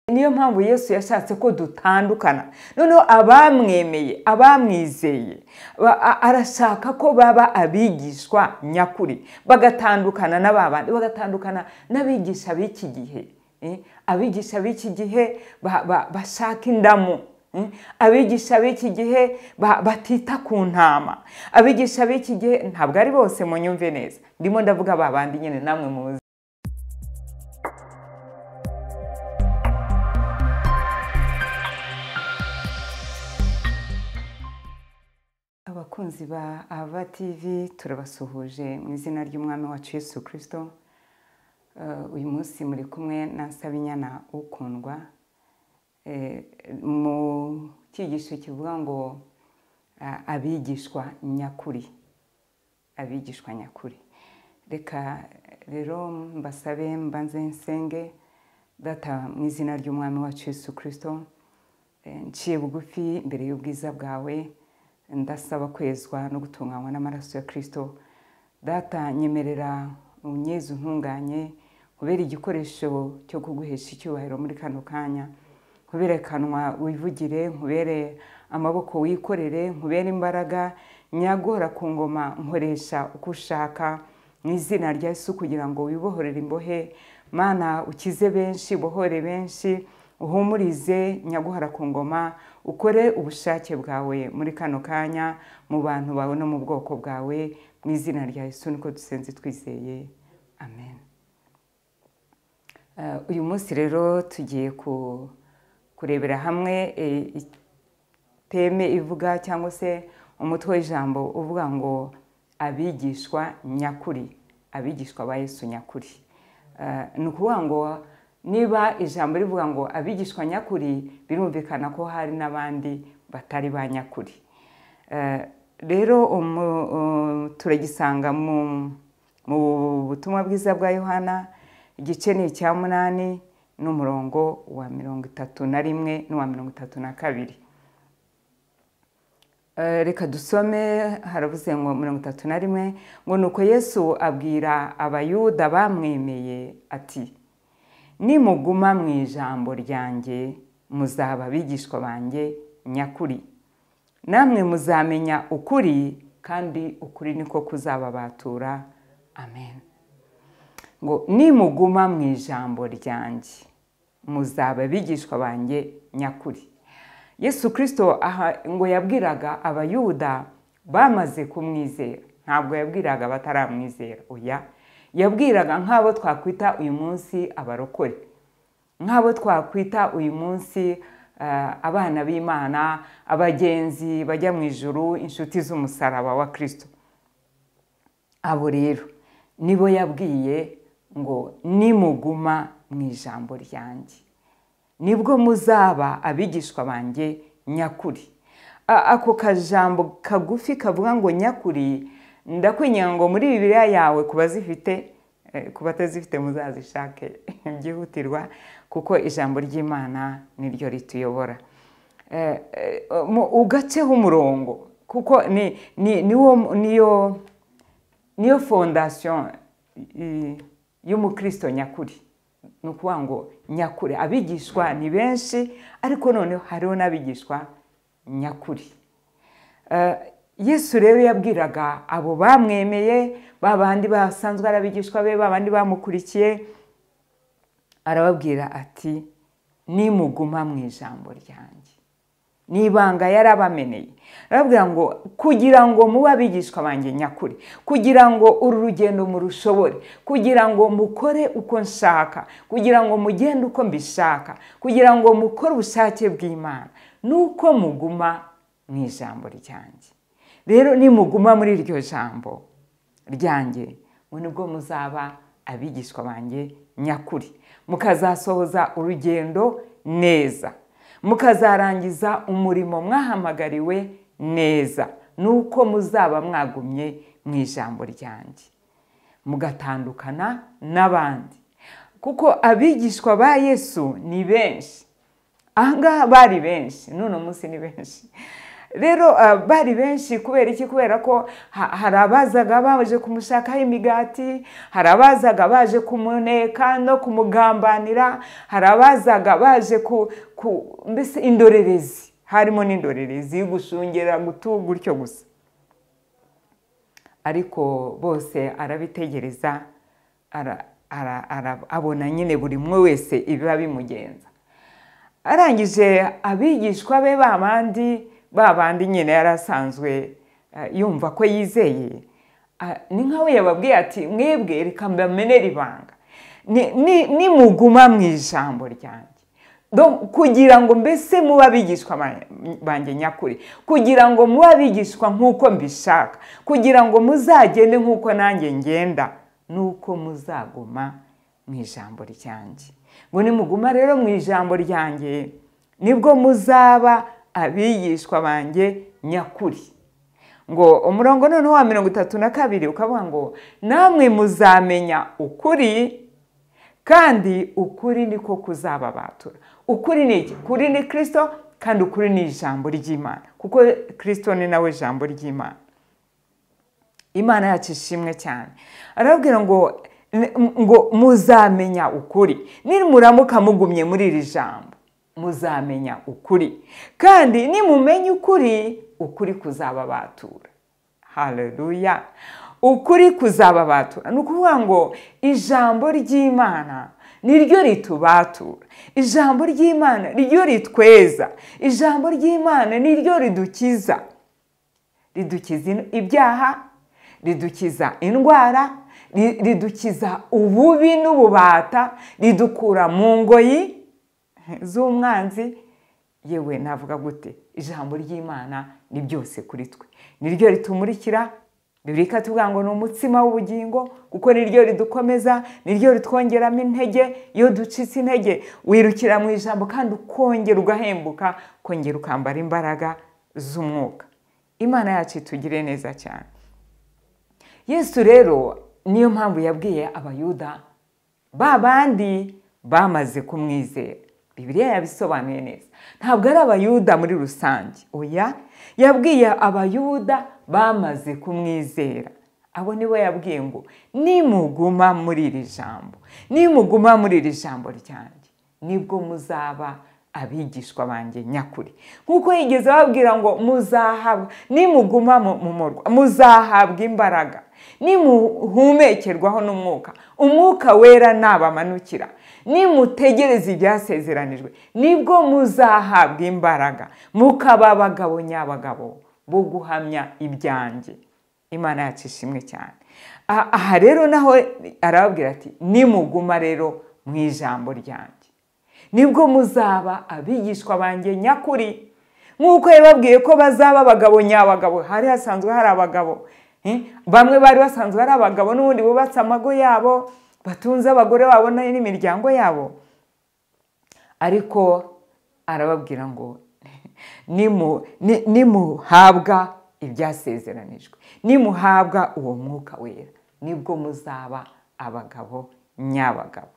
niyo mpamvu Yesu yashatse ko dutandukana. Noneho abamwemeye, abamwizeye, arashaka ko baba abigishwa nyakuri, bagatandukana n'ababandi, bagatandukana n'abigisha b'iki gihe. Abigisha b'iki gihe bashaka indamu, abigisha b'iki gihe batita ku ntama, abigisha b'iki gihe ntabwo ari bose, munyumve neza, ndimo ndavuga babandi nyine namwe muzi. Abakunzi ba Ava TV turabasuhuje mu izina ry'umwami wacu Yesu Kristo. Uyu munsi muri kumwe na Nsabinyana ukundwa mu cyigisho kivuga ngo abigishwa nyakuri, abigishwa nyakuri. Reka rero mbasabe mbanze nsenge. Data, mu izina ry'umwami wacu Yesu Kristo, nciye bugufi imbere y'ubwiza bwawe, ndasaba kwezwa no gutunganywa n'amaraso ya Kristo. Data, nyemerera unyeze untunganye, kubera igikoresho cyo kuguhesha icyubahiro muri kano kanya, kubera kanwa wivugire, kubera amaboko wikorere, kubera imbaraga nyagora ku ngoma nkoresha uko ushaka, mu izina rya Yesu, kugira ngo wibohorere imbohe. Mana, ukize benshi, bohore benshi, uhumurize nyaguhara ku ngoma, ukore ubushake bwawe muri kano kanya mu bantu bawe no mu bwoko bwawe, mu izina rya Yesu niko dusenze twizeye, amen. Uyu munsi rero tugiye kurebera hamwe teme ivuga cyangwa se umutwe w'ijambo uvuga ngo abigishwa nyakuri, abigishwa ba Yesu nyakuri. Ni ukuvuga ngo niba ijambo rivuga ngo abigishwa nyakuri, birumvikana ko hari n'abandi batari ba nyakuri. Rero turagisanga mu butumwa bwiza bwa Yohana, igice ni icya 8 n'umurongo wa 31 n'uwa 32. Reka dusome. Haravuze ngo 31 ngo nuko Yesu abwira abayuda bamwemeye ati, nimuguma mu ijambo ryanjye muzaba abigishwa banjye nyakuri, namwe muzamenya ukuri, kandi ukuri niko kuzababatura. Amen. Ngo nimuguma mu ijambo ryanjye muzaba abigishwa banjye nyakuri. Yesu Kristo aha ngo yabwiraga abayuda bamaze kumwizera, ntabwo yabwiraga bataramwizera, oya, yabwiraga nk'abo twakwita uyu munsi abarokore, nk'abo twakwita uyu munsi abana b'Imana, abagenzi bajya mu ijuru, inshuti z'umusaraba wa Kristo. Abo rero nibo yabwiye ngo nimuguma mu ijambo ryanjye nibwo muzaba abigishwa banjye nyakuri. Ako kajambo kagufi kavuga ngo nyakuri, ndakwinginga ngo muri Bibiliya yawe kubazifite, kubatazifite muzazishake byihutirwa, kuko ijambo ry'Imana niryo rituyobora. Ugaceho umurongo, kuko niyo fondation y'umukristo nyakuri. Ni ukuvuga ngo nyakuri, abigishwa ni benshi, ariko noneho hariho n'abigishwa nyakuri. Yesu rero yabwiraga abo bamwemeye, babandi basanzwe ari abigishwa be, babandi bamukurikiye, arababwira ati, nimuguma mu ijambo ryanjye. Nibanga yarabameneye, arababwira ngo kugira ngo mube abigishwa banjye nyakuri, kugira ngo uru rugendo murushobore, kugira ngo mukore uko nshaka, kugira ngo mugende uko mbishaka, kugira ngo mukore ubushake bw'Imana, nuko muguma mu ijambo ryanjye. Rero nimuguma muri iryo jambo ryanjye, ngo nibwo muzaba abigishwa banjye nyakuri, mukazasohoza urugendo neza, mukazarangiza umurimo mwahamagariwe neza, nuko muzaba mwagumye mu ijambo ryanjye, mugatandukana n'abandi. Kuko abigishwa ba Yesu ni benshi, ahangaha bari benshi, none munsi ni benshi. rero bari benshi kubera iki? Kubera ko hari abazaga baje kumushakaho imigati, hari abazaga baje kumuneka no kumugambanira, hari abazaga baje mbese indorerezi, harimo n'indorerezi gushungera gutyo gusa. Ariko bose arabitegereza, abona nyine buri umwe wese ibiba bimugenza. Arangije abigishwa be babandi nyine yarasanzwe yumva ko yizeye, ni nkawe yababwiye ati mwebwe reka mbamenere ibanga, nimuguma mu ijambo ryanjye, kugira ngo mbese muba abigishwa banjye nyakuri, kugira ngo muba abigishwa nk'uko mbishaka, kugira ngo muzagende nk'uko nanjye ngenda, nuko muzaguma mu ijambo ryanjye. Ngo nimuguma rero mu ijambo ryanjye nibwo muzaba abigishwa banjye nyakuri. Ngo umurongo noneho wa 32 ukavuga ngo namwe muzamenya ukuri, kandi ukuri niko kuzababatura. Ukuri ni iki? Ukuri ni Kristo, kandi ukuri ni ijambo ry'Imana, kuko Kristo ni nawe ijambo ry'Imana. Imana yacu ishimwe cyane. Arabwira ngo muzamenya ukuri, nimuramuka mugumye muri iri jambo muzamenya ukuri, kandi nimumenye ukuri, ukuri kuzababatura. Haleluya! Ukuri kuzababatura. Ni ukuvuga ngo ijambo ry'Imana niryo ritubatura, ijambo ry'Imana niryo ritweza, ijambo ry'Imana niryo ridukiza. Ridukiza ibyaha, ridukiza indwara, ridukiza ububi n'ububata, ridukura mu ngoyi z'umwanzi. Yewe navuga gute? Ijambo ry'Imana ni byose kuri twe, niryo ritumurikira. Bibiliya tuvuga ngo ni umutsima w'ubugingo, kuko niryo ridukomeza, niryo ritwongeramo intege. Iyo ducitse intege wirukira mu ijambo, kandi ukongera ugahembuka, kongera ukambara imbaraga z'umwuka. Imana yacu itugire neza cyane. Yesu rero niyo mpamvu yabwiye abayuda babandi bamaze kumwizera. Bibiliya yabisobanuye neza. Ntabwo ari abayuda muri rusange, oya, yabwiye abayuda bamaze kumwizera. Abo nibo yabwiye ngo nimuguma muri iri jambo, nimuguma muri iri jambo ryanjye, nibwo muzaba abigishwa banjye nyakuri. Nkuko yigeze babwira ngo muzahabwa, nimuguma mu murwa muzahabwa imbaraga, nimuhumekerwaho n'umwuka, umwuka wera nabamanukira, nimutegereze ibyasezeranijwe, nibwo muzahabwa imbaraga, mukaba abagabo nyabagabo bo guhamya ibyanjye. Imana yacu ishimwe cyane. Aha rero naho arababwira ati nimuguma rero mu ijambo ryanjye, nibwo muzaba abigishwa banjye nyakuri. Nk'uko yababwiye ko bazaba abagabo nyabagabo, hari hasanzwe hari abagabo, bamwe bari basanzwe ari abagabo n'ubundi bubatse amago yabo, batunze abagore babo n'imiryango yabo. Ariko arababwira ngo nimuhabwa ibyasezeranijwe, nimuhabwa uwo mwuka wera, nibwo muzaba abagabo nyabagabo.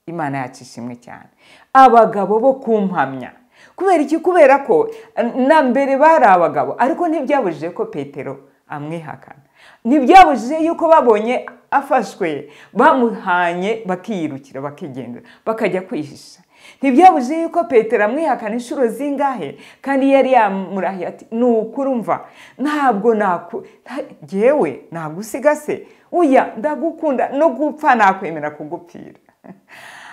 Imana yacu ishimwe cyane. Abagabo bo kumpamya. Kubera iki? Kubera ko na mbere bari abagabo, ariko ntibyabujije ko Petero amwihakana. Ntibyabujije yuko babonye afashwe bamuhanye bakiyirukira, bakigendera, bakajya kwihisha. Ntibyabujije yuko Petero amwihakana inshuro zingahe, kandi yari yamurahiye ati nukuri umva, ntabwo jewe nagusiga se, uya ndagukunda, no gupfa nakwemera kugupfira.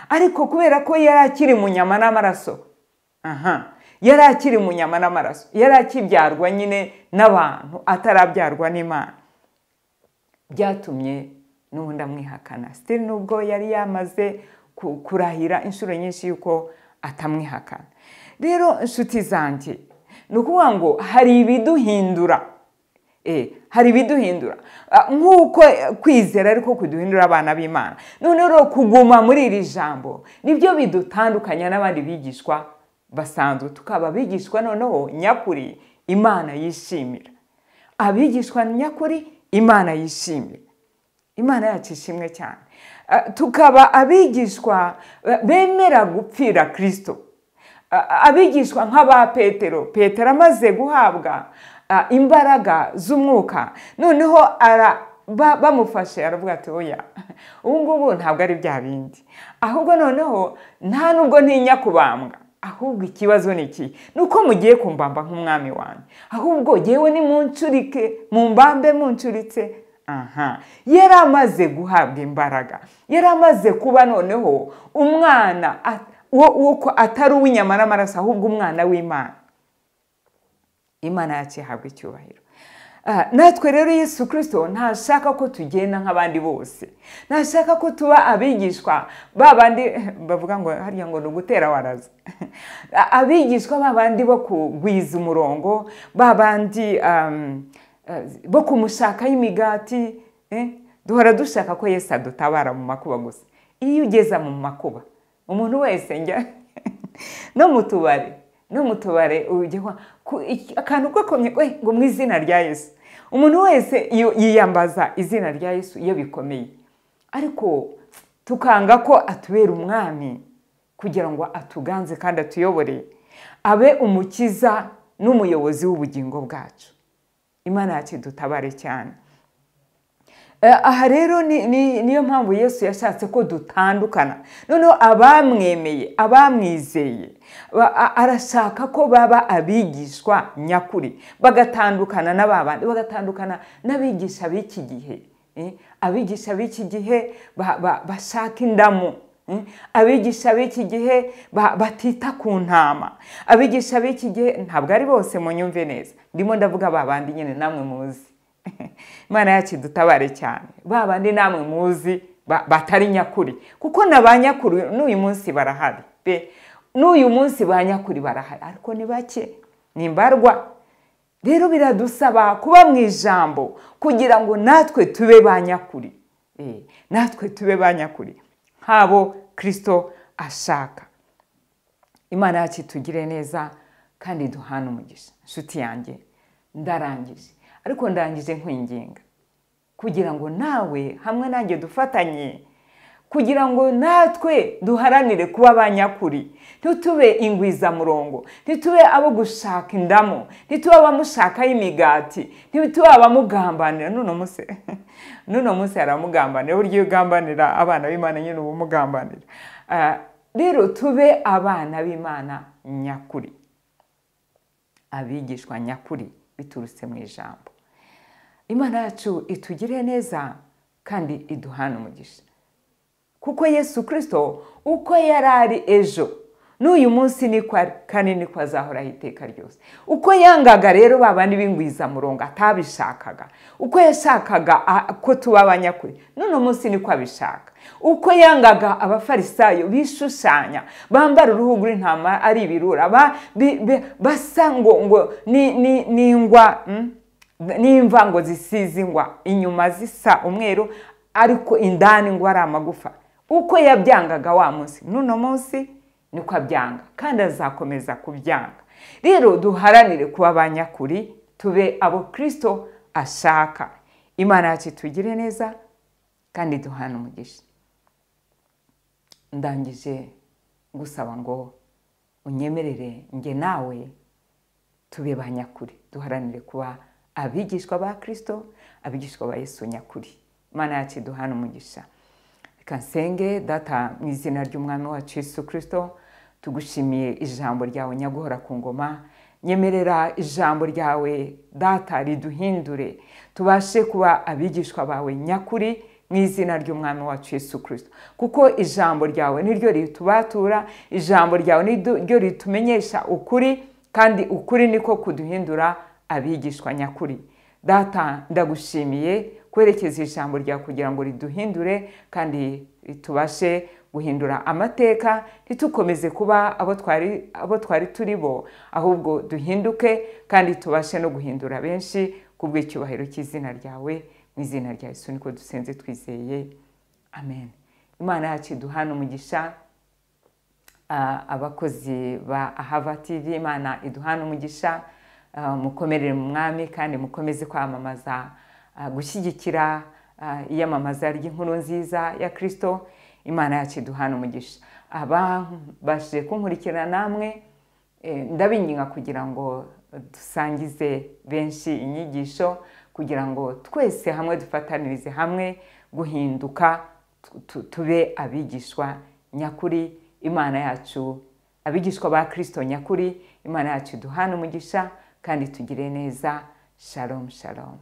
Ariko kubera ko yari akiri mu nyama n'amaraso, yari akiri mu nyama n'amaraso, yari akibyarwa nyine n'abantu, atarabyarwa n'Imana, byatumye n'ubundi amwihakana. Still nubwo yari yamaze kurahira inshuro nyinshi yuko atamwihakana. Rero inshuti zanjye, ni ukuvuga ngo hari ibiduhindura, hari ibiduhindura, nk'uko kwizera ariko kuduhindura abana b'Imana. None rero kuguma muri iri jambo nibyo bidutandukanya n'abandi bigishwa basanzwe, tukaba abigishwa noneho nyakuri Imana yishimira. Abigishwa nyakuri Imana yishimira. Imana yacu ishimwe cyane. Tukaba abigishwa bemera gupfira Kristo. abigishwa nk'aba Petero amaze guhabwa imbaraga z'umwuka, noneho bamufashe aravuga ati oya, ubu ngubu ntabwo ari bya bindi, ahubwo noneho nta nubwo ntinya kubambwa, ahubwo ikibazo ni iki, nuko mugiye kumbamba nk'umwami wanjye, ahubwo yewe nimuncurike, mumbambe muncuritse. Yari amaze guhabwa imbaraga, yari amaze kuba noneho umwana uko atari uw'inyama n'amaraso, ahubwo umwana w'Imana. Imana yacu ihabwa icyubahiro. Natwe rero Yesu Kristo ntashaka ko tugenda nk'abandi bose, ntashaka ko tuba abigishwa babandi bavuga ngo hariya ngo nugutera waraza, abigishwa babandi bo kugwiza umurongo, babandi bo kumushaka y'imigati. Duhora dushaka ko Yesu adutabara mu makuba gusa. Iyo ugeza mu makuba, umuntu wese njya no mu tubare ujya akantu gakomye ngo mu izina rya Yesu, umuntu wese yiyambaza izina rya Yesu iyo bikomeye, ariko tukanga ko atubera umwami kugira ngo atuganze kandi atuyobore, abe umukiza n'umuyobozi w'ubugingo bwacu. Imana yacu dutabare cyane. Aha rero niyo mpamvu Yesu yashatse ko dutandukana, noneho abamwemeye, abamwizeye, arashaka ko baba abigishwa nyakuri, bagatandukana n'ababandi, bagatandukana n'abigisha b'iki gihe. Abigisha b'iki gihe bashaka indamu, abigisha b'iki gihe batita ku ntama, abigisha b'iki gihe ntabwo ari bose, munyumve neza, ndimo ndavuga babandi nyine namwe muzi. Imana yacu dutabare cyane, babandi namwe muzi batari nyakuri, kuko n'abanyakuri n'uyu munsi barahari pe, n'uyu munsi ba nyakuri barahari, ariko ni bake, ni mbarwa. Rero biradusaba kuba mu ijambo kugira ngo natwe tube ba nyakuri, natwe tube ba nyakuri nk'abo Kristo ashaka. Imana yacu tugire neza kandi duhana umugisha. Nshuti yanjye, ndarangije, ariko ndangije nkwinginga kugira ngo nawe hamwe nanjye dufatanye, kugira ngo natwe duharanire kuba abanyakuri, ntitube ingwizamurongo, ntitube abo gushaka indamu, ntitube abamushaka y'imigati, ntitube abamugambanira. Nuno munsi aramugambanira, buryo iyo ugambanira abana b'Imana nyine uba umugambanira. Rero tube abana b'Imana nyakuri, abigishwa nyakuri biturutse mu ijambo. Imana yacu itugire neza kandi iduhana umugisha, kuko Yesu Kristo uko yarari ejo n'uyu munsi niko kandi niko azahoraho iteka ryose. Uko yangaga rero babandi b'ingwiza murongo atabishakaga, uko yashakaga ko tuba abanyakuri, n'uno munsi niko abishaka. Uko yangaga abafarisayo bishushanya, bambara uruhu rw'intama ari ibirura, basa ngo n'imva ngo zisize ingwa, inyuma zisa umweru ariko indani ngo ari amagufa. Uko yabyangaga wa munsi, n'uno munsi niko abyanga kandi azakomeza kubyanga. Rero duharanire kuba abanyakuri, tube abo Kristo ashaka. Imana yacu tugire neza kandi duhana umugisha. Ndangije gusaba ngo unyemerere nge nawe tube banyakuri, duharanire kuba abigishwa ba Kristo, abigishwa ba Yesu nyakuri. Imana yacu duhana umugisha. Reka nsenge. Data, mu izina ry'umwami wacu Yesu Kristo, tugushimiye ijambo ryawe nyaguhora ku ngoma. Nyemerera ijambo ryawe Data riduhindure, tubashe kuba abigishwa bawe nyakuri mu izina ry'umwami wacu Yesu Kristo, kuko ijambo ryawe niryo ritubatura, ijambo ryawe niryo ritumenyesha ukuri, kandi ukuri niko kuduhindura abigishwa nyakuri. Data, ndagushimiye kwerekeza ijambo ryawe kugira ngo riduhindure kandi tubashe guhindura amateka, ntitukomeze kuba abo twari turi bo, ahubwo duhinduke kandi tubashe no guhindura benshi kubw'icyubahiro cy'izina ryawe. Mu izina rya Yesu niko dusenze twizeye, amen. Imana yacu duhana umugisha. Abakozi ba Ahava TV, Imana iduhana umugisha. Mukomerere mu mwami kandi mukomeze kwamamaza, gushyigikira iyamamaza ry'inkuru nziza ya Kristo. Imana yacu iduhana umugisha. Abashije kunkurikirana namwe, ndabinginga kugira ngo dusangize benshi inyigisho kugira ngo twese hamwe dufatanirize hamwe guhinduka tube abigishwa nyakuri. Imana yacu, abigishwa ba Kristo nyakuri, Imana yacu duhana umugisha kandi tugire neza. Shalom shalom.